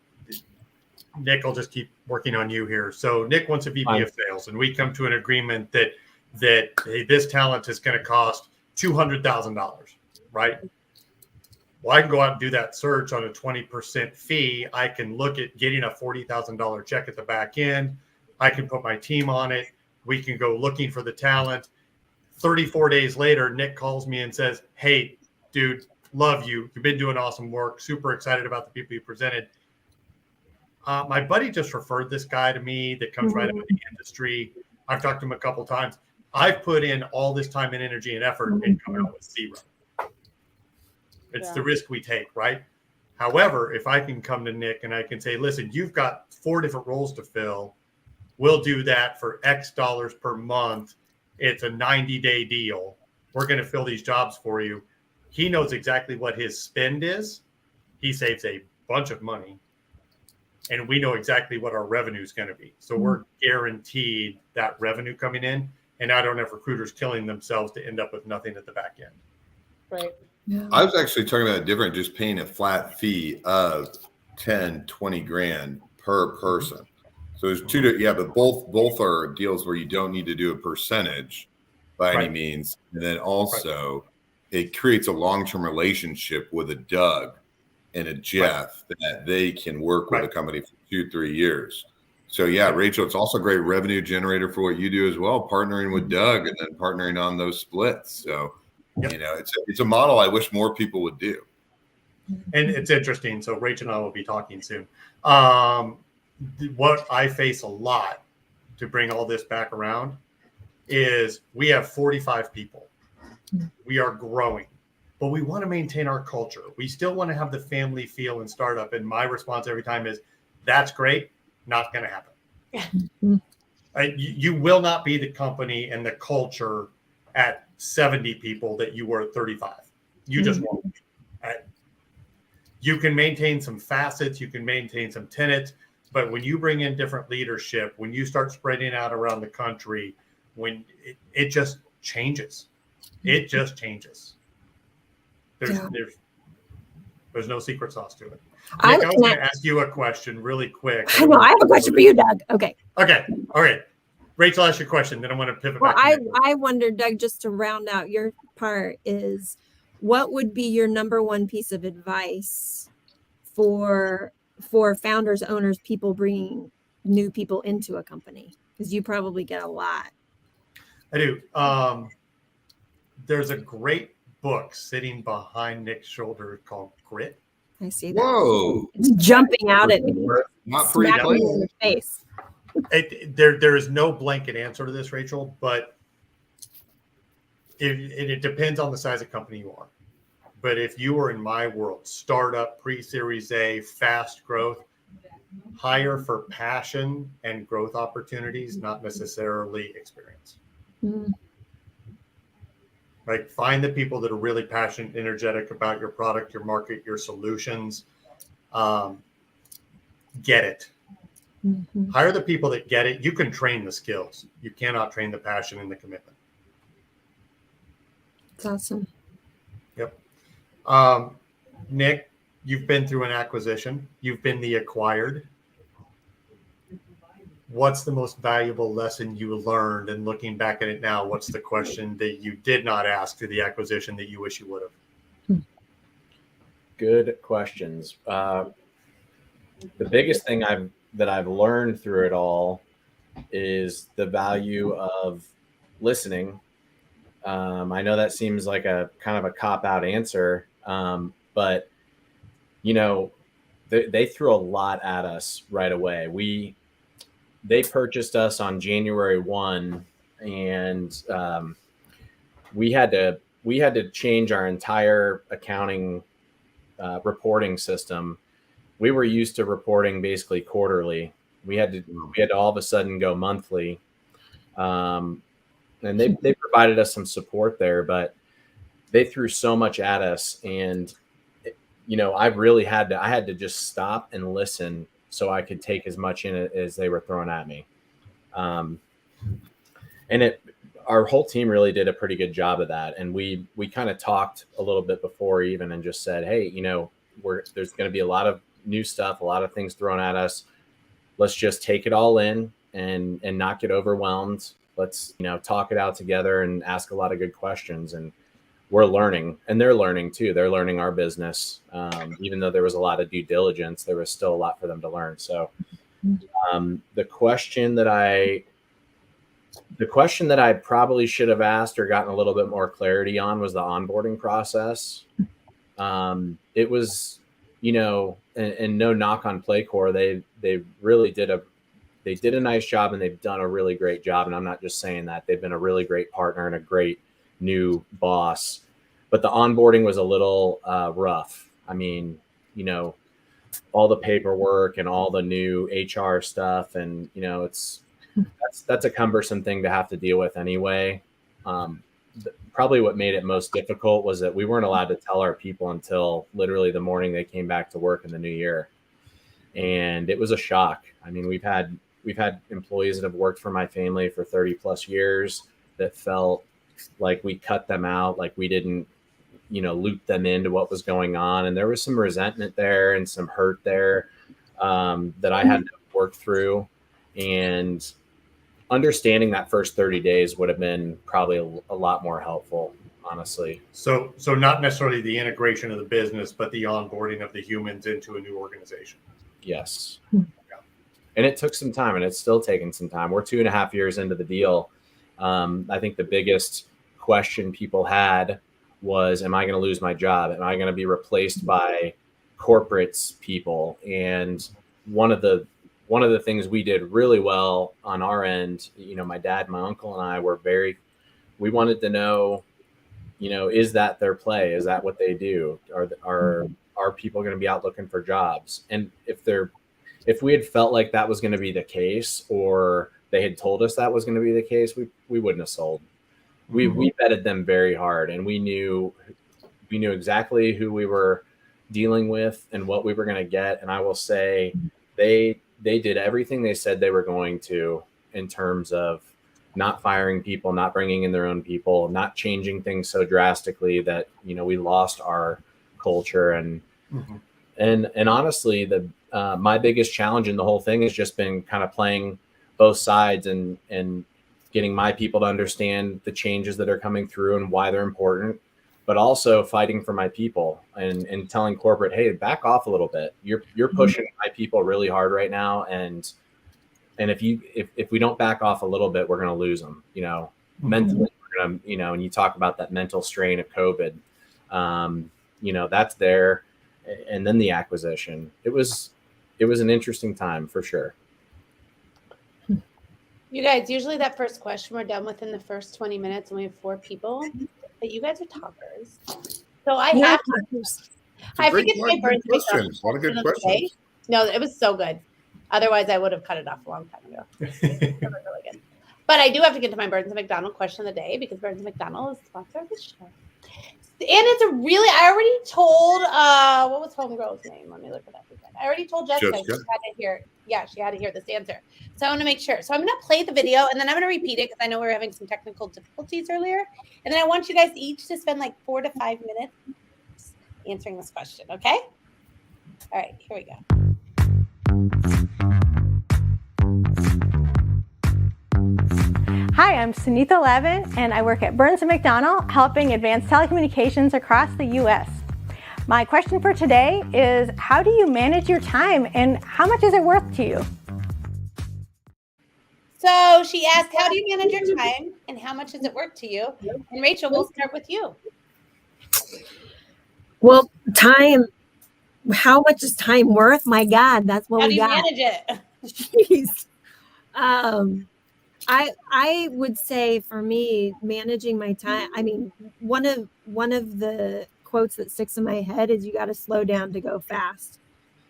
Nick, I'll just keep working on you here. So Nick wants a VP of sales, and we come to an agreement that hey, this talent is going to cost $200,000, right? Well, I can go out and do that search on a 20% fee. I can look at getting a $40,000 check at the back end. I can put my team on it. We can go looking for the talent. 34 days later, Nick calls me and says, hey, dude, love you. You've been doing awesome work. Super excited about the people you presented. My buddy just referred this guy to me that comes right out of the industry. I've talked to him a couple of times. I've put in all this time and energy and effort and come out with zero. It's the risk we take, right? However, if I can come to Nick and I can say, listen, you've got 4 different roles to fill. We'll do that for X dollars per month. It's a 90-day deal. We're going to fill these jobs for you. He knows exactly what his spend is. He saves a bunch of money. And we know exactly what our revenue is going to be. So we're guaranteed that revenue coming in. And I don't have recruiters killing themselves to end up with nothing at the back end. Right. Yeah. I was actually talking about different, just paying a flat fee of 10, 20 grand per person. So there's two, but both are deals where you don't need to do a percentage by any means. And then also it creates a long-term relationship with a Doug and a Jeff that they can work with a company for 2-3 years. So yeah, Rachel, it's also a great revenue generator for what you do as well, partnering with Doug and then partnering on those splits. So, you know, it's a model I wish more people would do. And it's interesting. So Rachel and I will be talking soon. What I face a lot to bring all this back around is we have 45 people. We are growing, but we want to maintain our culture. We still want to have the family feel and startup. And my response every time is, that's great. Not going to happen. You will not be the company and the culture at 70 people that you were at 35. You just won't. You can maintain some facets. You can maintain some tenets. But when you bring in different leadership, when you start spreading out around the country, when it just changes. It just changes. There's no secret sauce to it. Nick, I was going to ask you a question really quick. I know. I have a question for you, Doug. Okay. All right. Rachel, ask your question. Then I'm going to pivot back. I wonder, Doug, just to round out your part, is what would be your number one piece of advice for founders, owners, people bringing new people into a company? Because you probably get a lot. I do. There's a great book sitting behind Nick's shoulder called Grit. I see that. Whoa. It's jumping out at me. Not free Smacking play. me in the face. There is no blanket answer to this, Rachel, but it depends on the size of company you are. But if you are in my world, startup, pre-Series A, fast growth, hire for passion and growth opportunities, not necessarily experience. Like, find the people that are really passionate, energetic about your product, your market, your solutions. Get it. Hire the people that get it. You can train the skills. You cannot train the passion and the commitment. That's awesome. Yep. Nick, you've been through an acquisition. You've been the acquired. What's the most valuable lesson you learned? And looking back at it now, what's the question that you did not ask through the acquisition that you wish you would have? Good questions. The biggest thing that I've learned through it all is the value of listening. I know that seems like a kind of a cop-out answer, but you know, they threw a lot at us right away. They purchased us on January 1, and we had to change our entire accounting reporting system. We were used to reporting basically quarterly. We had to all of a sudden go monthly. And they provided us some support there, but they threw so much at us. And, you know, I had to just stop and listen so I could take as much in it as they were throwing at me. And our whole team really did a pretty good job of that. And we kind of talked a little bit before even and just said, hey, there's going to be a lot of new stuff, a lot of things thrown at us. Let's just take it all in and not get overwhelmed. Let's, talk it out together and ask a lot of good questions. And we're learning, and they're learning too. They're learning our business. Even though there was a lot of due diligence, there was still a lot for them to learn. So the question that I probably should have asked or gotten a little bit more clarity on was the onboarding process. It was, and no knock on Playcore. They really did a nice job, and they've done a really great job. And I'm not just saying that. They've been a really great partner and a great new boss. But the onboarding was a little rough. I mean, all the paperwork and all the new HR stuff, and that's a cumbersome thing to have to deal with anyway. Probably what made it most difficult was that we weren't allowed to tell our people until literally the morning they came back to work in the new year. And it was a shock. I mean, we've had employees that have worked for my family for 30 plus years that felt like we cut them out, like we didn't, loop them into what was going on. And there was some resentment there and some hurt there that I had to work through. And understanding that first 30 days would have been probably a lot more helpful, honestly. So not necessarily the integration of the business, but the onboarding of the humans into a new organization. Yes. And it took some time, and it's still taking some time. We're 2.5 years into the deal. I think the biggest question people had was, am I going to lose my job? Am I going to be replaced by corporates people? And one of the things we did really well on our end, my dad, my uncle, and I we wanted to know, is that their play? Is that what they do? Are people going to be out looking for jobs? And if we had felt like that was going to be the case, or they had told us that was going to be the case, we wouldn't have sold. We vetted them very hard, and we knew exactly who we were dealing with and what we were going to get. And I will say they did everything they said they were going to in terms of not firing people, not bringing in their own people, not changing things so drastically that, we lost our culture. And honestly, my biggest challenge in the whole thing has just been kind of playing both sides and getting my people to understand the changes that are coming through and why they're important, but also fighting for my people and telling corporate, hey, back off a little bit. You're pushing my people really hard right now. And if we don't back off a little bit, we're going to lose them, mentally, we're going to, and you talk about that mental strain of COVID, that's there. And then the acquisition, it was an interesting time for sure. You guys, usually that first question we're done within the first 20 minutes, and we have 4 people, but you guys are talkers. So I have to. I forget my birthday. Questions. A lot of good questions. No, it was so good. Otherwise, I would have cut it off a long time ago. It was really good. But I do have to get to my Burns & McDonnell question of the day, because Burns & McDonnell is the sponsor of the show. And it's a really, I already told, what was homegirl's name? Let me look it up again. I already told Jessica. She had to hear this answer. So I want to make sure. So I'm going to play the video, and then I'm going to repeat it because I know we were having some technical difficulties earlier. And then I want you guys each to spend like 4 to 5 minutes answering this question. Okay? All right, here we go. Hi, I'm Sunitha Levin, and I work at Burns & McDonnell, helping advance telecommunications across the U.S. My question for today is, how do you manage your time, and how much is it worth to you? So she asked, how do you manage your time, and how much is it worth to you? And Rachel, we'll start with you. Well, time. How much is time worth? My God, that's what we got. How do you manage it? Jeez. I would say for me, managing my time, I mean, one of the quotes that sticks in my head is you got to slow down to go fast.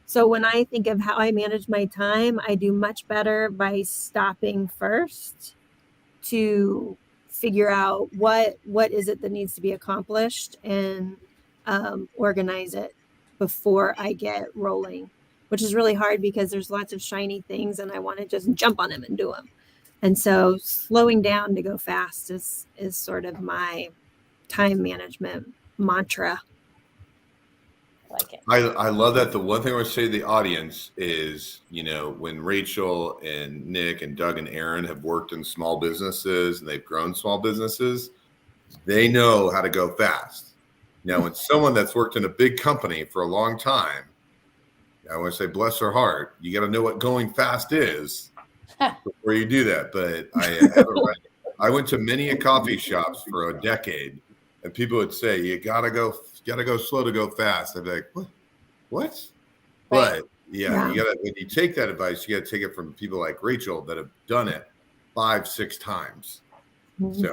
So when I think of how I manage my time, I do much better by stopping first to figure out what is it that needs to be accomplished and organize it before I get rolling, which is really hard because there's lots of shiny things and I want to just jump on them and do them. And so slowing down to go fast is sort of my time management mantra. I like it. I love that. The one thing I would say to the audience is, when Rachel and Nick and Doug and Aaron have worked in small businesses and they've grown small businesses, they know how to go fast. Now, when someone that's worked in a big company for a long time, I want to say, bless their heart, you got to know what going fast is before you do that. But I went to many coffee shops for a decade, and people would say, you gotta go slow to go fast. I'd be like, what? Right. But yeah, you gotta, when you take that advice, you gotta take it from people like Rachel that have done it 5-6 times. So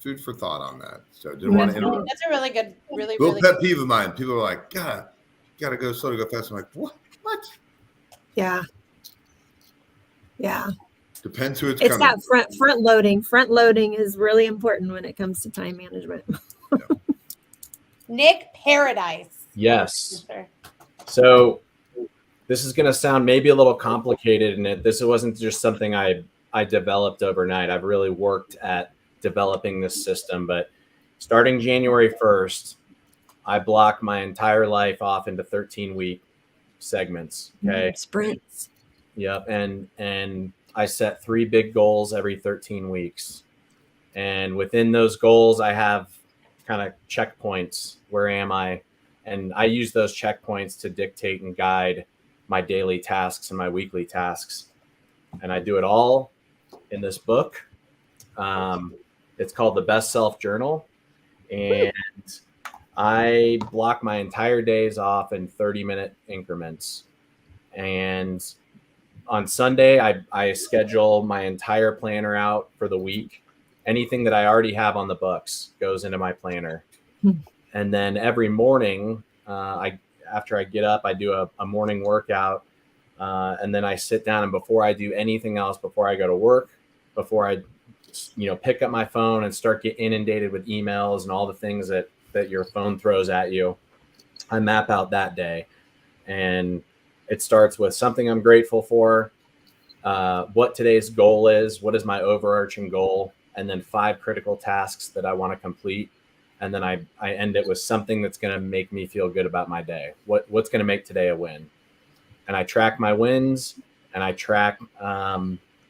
food for thought on that. So didn't want to interrupt. That's a really good, really Pet peeve of mine. People are like, God, you gotta go slow to go fast. I'm like, what? Yeah. Depends who it's It's coming. that front loading. Front loading is really important when it comes to time management. Nick Paradise. Yes. So this is going to sound maybe a little complicated, and this wasn't just something I developed overnight. I've really worked at developing this system, but starting January 1st, I block my entire life off into 13-week segments. Okay. Sprints. Yep. And I set 3 big goals every 13 weeks. And within those goals, I have kind of checkpoints. Where am I? And I use those checkpoints to dictate and guide my daily tasks and my weekly tasks. And I do it all in this book. It's called The Best Self Journal. And I block my entire days off in 30-minute increments. And on Sunday, I schedule my entire planner out for the week. Anything that I already have on the books goes into my planner. And then every morning, after I get up, I do a morning workout. And then I sit down, and before I do anything else, before I go to work, before I pick up my phone and start getting inundated with emails and all the things that your phone throws at you, I map out that day. And it starts with something I'm grateful for, what today's goal is, what is my overarching goal, and then 5 critical tasks that I want to complete. And then I end it with something that's going to make me feel good about my day. What's going to make today a win? And I track my wins, and I track.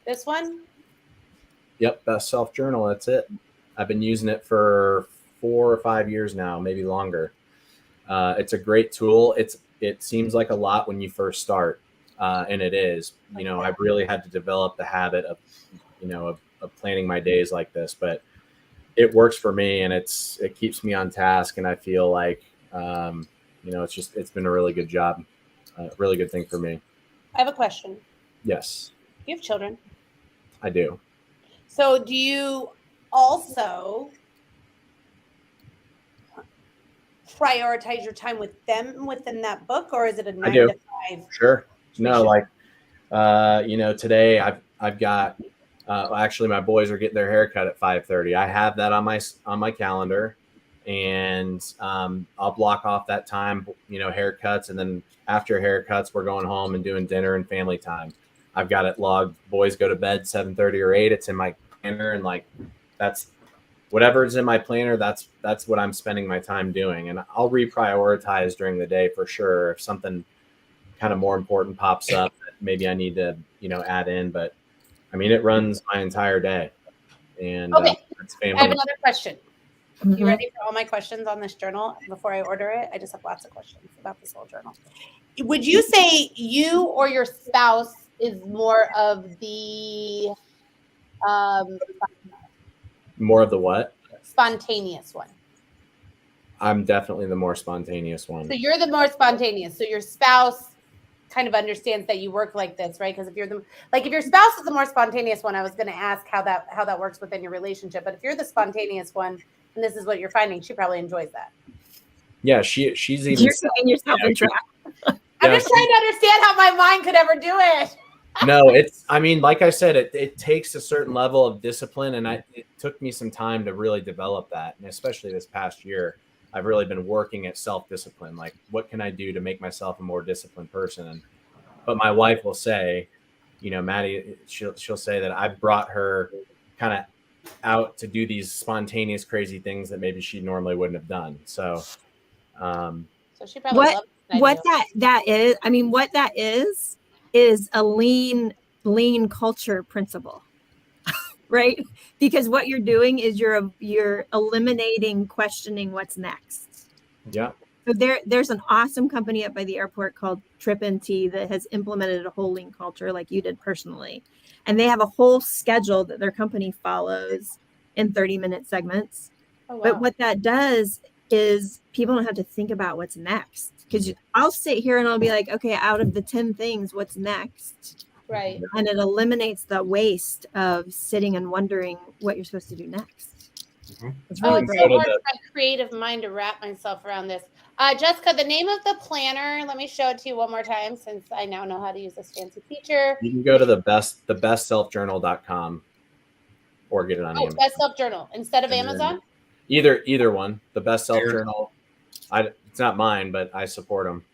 This one? Yep, Best Self Journal. That's it. I've been using it for 4 or 5 years now, maybe longer. It's a great tool. It seems like a lot when you first start, and it is. I've really had to develop the habit of planning my days like this, but it works for me, and it keeps me on task, and I feel like it's been a really good job, a really good thing for me. I have a question. Yes. You have children? I do. So do you also prioritize your time with them within that book, or is it a 9 to 5? Sure. No, today I've got actually my boys are getting their haircut at 5:30. I have that on my calendar, and I'll block off that time, haircuts, and then after haircuts we're going home and doing dinner and family time. I've got it logged. Boys go to bed 7:30 or 8. It's in my planner, and that's whatever's in my planner. That's what I'm spending my time doing, and I'll reprioritize during the day for sure if something kind of more important pops up that maybe I need to add in. But I mean, it runs my entire day. And okay, it's family. I have another question. You ready for all my questions on this journal before I order it? I just have lots of questions about this whole journal. Would you say you or your spouse is more of the more of the what? Spontaneous one? I'm definitely the more spontaneous one. So you're the more spontaneous. So your spouse kind of understands that you work like this, right? Because if your spouse is the more spontaneous one, I was going to ask how that works within your relationship. But if you're the spontaneous one, and this is what you're finding, she probably enjoys that. Yeah, she's even. You're setting yourself in trap. I'm just trying to understand how my mind could ever do it. No, like I said, it takes a certain level of discipline, and it took me some time to really develop that. And especially this past year, I've really been working at self-discipline. Like, what can I do to make myself a more disciplined person? But my wife will say, Maddie, she'll say that I brought her kind of out to do these spontaneous, crazy things that maybe she normally wouldn't have done. So, so she probably loves what that is. I mean, what that is a lean culture principle, right? Because what you're doing is you're eliminating questioning what's next. Yeah. So there's an awesome company up by the airport called Trip NT that has implemented a whole lean culture like you did personally. And they have a whole schedule that their company follows in 30-minute segments. Oh, wow. But what that does is people don't have to think about what's next. Because I'll sit here and I'll be like, okay, out of the 10 things, what's next? Right. And it eliminates the waste of sitting and wondering what you're supposed to do next. Mm-hmm. It's really great. It's so hard for my creative mind to wrap myself around this. Jessica, the name of the planner, let me show it to you one more time since I now know how to use this fancy feature. You can go to thebestselfjournal.com or get it on Amazon. Best Self Journal instead of Amazon? Either one. The Best Self Journal. It's not mine, but I support them.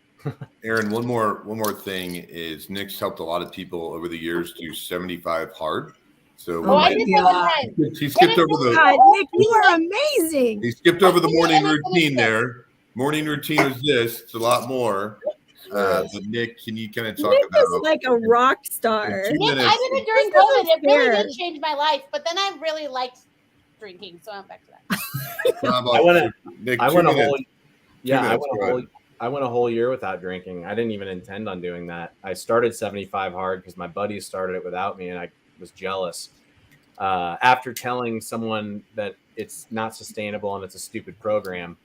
Aaron, one more thing is Nick's helped a lot of people over the years do 75 hard. So I did that one time. He skipped over the Nick, you are amazing. He skipped over the morning routine there. Morning routine was this. It's a lot more. But Nick, can you kind of talk Nick about? Nick is like a rock star. Nick, I did it during COVID. It really did change my life. But then I really liked drinking, so I'm back to that. I went a whole year without drinking. I didn't even intend on doing that. I started 75 hard because my buddies started it without me, and I was jealous. After telling someone that it's not sustainable and it's a stupid program,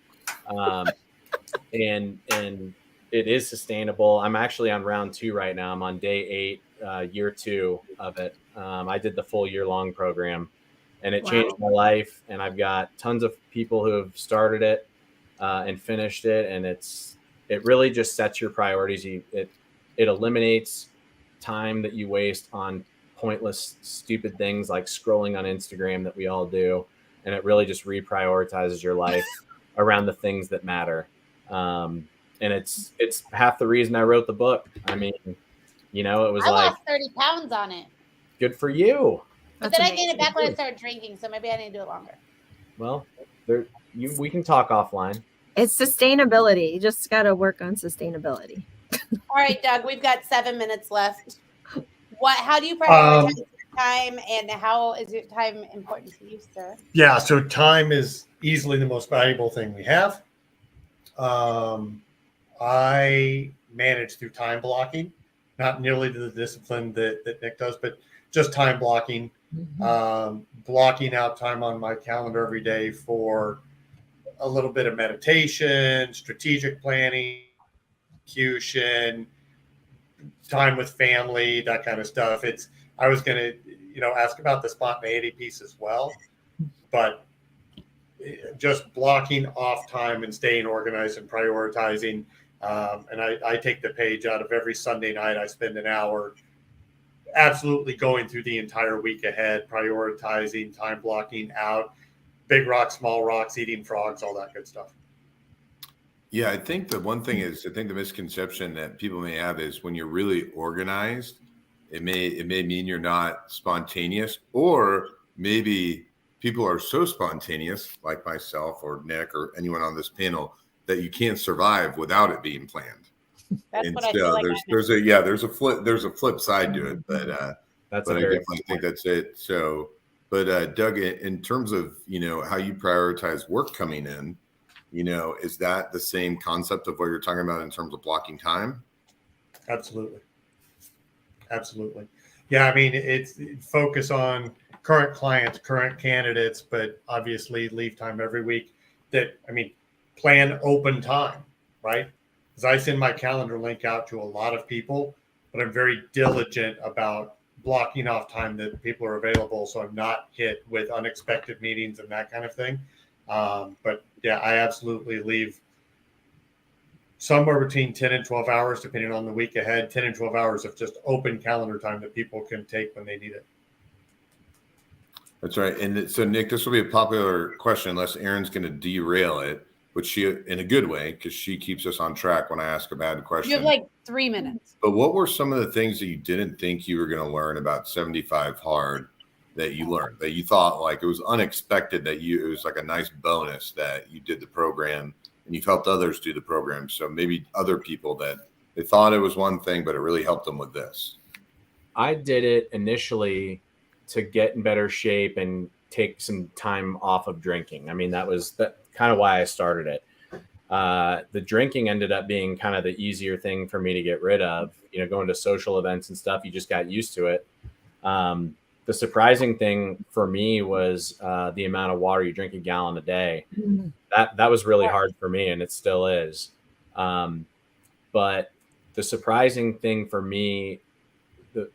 and it is sustainable. I'm actually on round 2 right now. I'm on day 8, year 2 of it. I did the full year-long program, and it changed my life. And I've got tons of people who have started it and finished it, and it really just sets your priorities. It eliminates time that you waste on pointless, stupid things like scrolling on Instagram that we all do, and it really just reprioritizes your life around the things that matter. And it's half the reason I wrote the book. I mean, it was I lost 30 pounds on it. Good for you. But then I gained it back when I started drinking, so maybe I need to do it longer. Well, we can talk offline. It's sustainability. You just got to work on sustainability. All right, Doug, we've got 7 minutes left. How do you prioritize your time, and how is your time important to you, sir? Yeah, so time is easily the most valuable thing we have. I manage through time blocking, not nearly to the discipline that Nick does, but just time blocking, blocking out time on my calendar every day for a little bit of meditation, strategic planning, execution, time with family, that kind of stuff. I was going to, ask about the spontaneity piece as well, but just blocking off time and staying organized and prioritizing. And I take the page out of every Sunday night. I spend an hour absolutely going through the entire week ahead, prioritizing, time blocking out, big rocks, small rocks, eating frogs, all that good stuff. Yeah, I think the one thing is, the misconception that people may have is when you're really organized, it may mean you're not spontaneous, or maybe people are so spontaneous, like myself or Nick or anyone on this panel, that you can't survive without it being planned. That's what I feel like. There's a flip side to it, but I definitely think that's it. So, but Doug, in terms of how you prioritize work coming in, is that the same concept of what you're talking about in terms of blocking time? Absolutely. Yeah, I mean, it's focus on current clients, current candidates, but obviously leave time every week. Plan open time, right? Because I send my calendar link out to a lot of people, but I'm very diligent about blocking off time that people are available, so I'm not hit with unexpected meetings and that kind of thing. But yeah, I absolutely leave somewhere between 10 and 12 hours, depending on the week ahead, 10 and 12 hours of just open calendar time that people can take when they need it. That's right. And so, Nick, this will be a popular question unless Aaron's going to derail it, but she, in a good way, because she keeps us on track when I ask a bad question. You have like 3 minutes. But what were some of the things that you didn't think you were going to learn about 75 hard that you learned, that you thought like it was unexpected, that it was like a nice bonus that you did the program and you've helped others do the program? So maybe other people that they thought it was one thing, but it really helped them with this. I did it initially to get in better shape and take some time off of drinking. I mean, that kind of why I started it. The drinking ended up being kind of the easier thing for me to get rid of, going to social events and stuff. You just got used to it. The surprising thing for me was the amount of water you drink, a gallon a day. Mm-hmm. That was really hard for me, and it still is. But the surprising thing for me,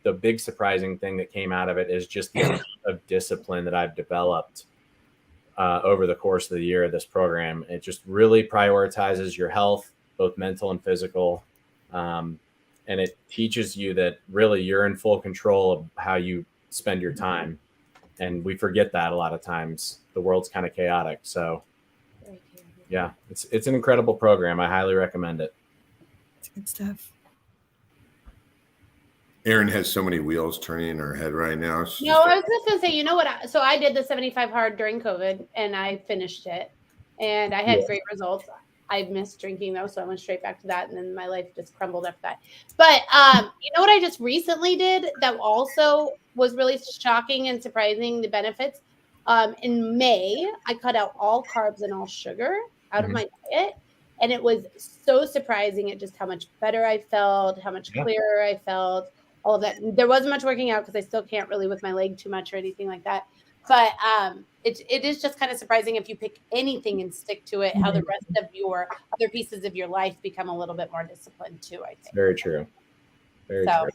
the big surprising thing that came out of it is just the amount of discipline that I've developed over the course of the year of this program. It just really prioritizes your health, both mental and physical. And it teaches you that really you're in full control of how you spend your time. And we forget that a lot of times. The world's kind of chaotic. So yeah, it's an incredible program. I highly recommend it. It's good stuff. Erin has so many wheels turning in her head right now. I was just going to say, you know what? So I did the 75 hard during COVID and I finished it and I had great results. I missed drinking though, so I went straight back to that, and then my life just crumbled after that. But you know what I just recently did that also was really shocking and surprising, the benefits? In May, I cut out all carbs and all sugar out of my diet, and it was so surprising at just how much better I felt, how much clearer I felt, all of that. There wasn't much working out because I still can't really with my leg too much or anything like that. But it is just kind of surprising if you pick anything and stick to it, how the rest of your other pieces of your life become a little bit more disciplined too, I think. Very true. Very true.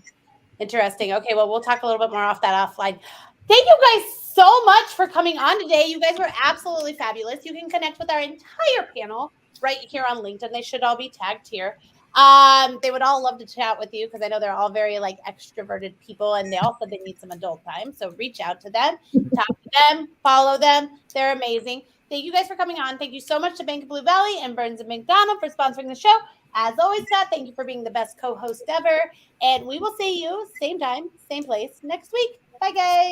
Interesting. Okay, well, we'll talk a little bit more off that offline. Thank you guys so much for coming on today. You guys were absolutely fabulous. You can connect with our entire panel right here on LinkedIn. They should all be tagged here. They would all love to chat with you because I know they're all very extroverted people, and they all said they need some adult time. So reach out to them, talk to them, follow them. They're amazing. Thank you guys for coming on. Thank you so much to Bank of Blue Valley and Burns and McDonnell for sponsoring the show. As always, Scott, thank you for being the best co-host ever. And we will see you same time, same place next week. Bye, guys.